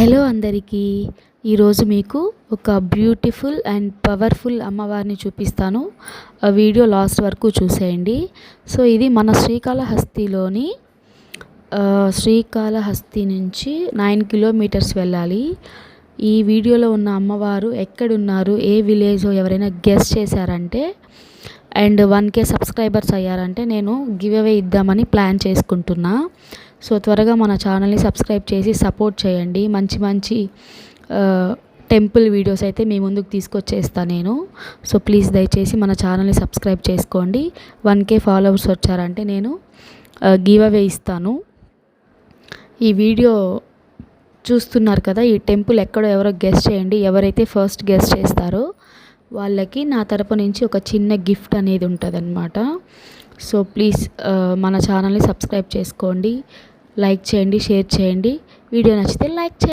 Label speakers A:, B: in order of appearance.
A: Hello అందరికీ. ఈరోజు మీకు ఒక బ్యూటిఫుల్ అండ్ పవర్ఫుల్ అమ్మవారిని చూపిస్తాను. ఆ వీడియో లాస్ట్ వరకు చూసేయండి. సో ఇది మన శ్రీకాళహస్తి నుంచి 9 కిలోమీటర్స్ వెళ్ళాలి. ఈ వీడియోలో ఉన్న అమ్మవారు ఎక్కడున్నారు, ఏ విలేజో ఎవరైనా గెస్ చేశారంటే అండ్ 1K సబ్స్క్రైబర్స్ అయ్యారంటే నేను గివ్ అవే ఇద్దామని ప్లాన్ చేసుకుంటున్నా. సో త్వరగా మన ఛానల్ని సబ్స్క్రైబ్ చేసి సపోర్ట్ చేయండి. మంచి మంచి టెంపుల్ వీడియోస్ అయితే మీ ముందుకు తీసుకొచ్చేస్తాను నేను. సో ప్లీజ్ దయచేసి మన ఛానల్ని సబ్స్క్రైబ్ చేసుకోండి. 1K ఫాలోవర్స్ వచ్చారంటే నేను గివ్ అవే ఇస్తాను. ఈ వీడియో చూస్తున్నారు కదా, ఈ టెంపుల్ ఎక్కడో ఎవరో గెస్ చేయండి. ఎవరైతే ఫస్ట్ గెస్ చేస్తారో వాళ్ళకి నా తరపు నుంచి ఒక చిన్న గిఫ్ట్ అనేది ఉంటుందన్నమాట. సో ప్లీజ్ మన ఛానల్ని సబ్స్క్రైబ్ చేసుకోండి, లైక్ చేయండి, షేర్ చేయండి. వీడియో నచ్చితే లైక్ చేయండి.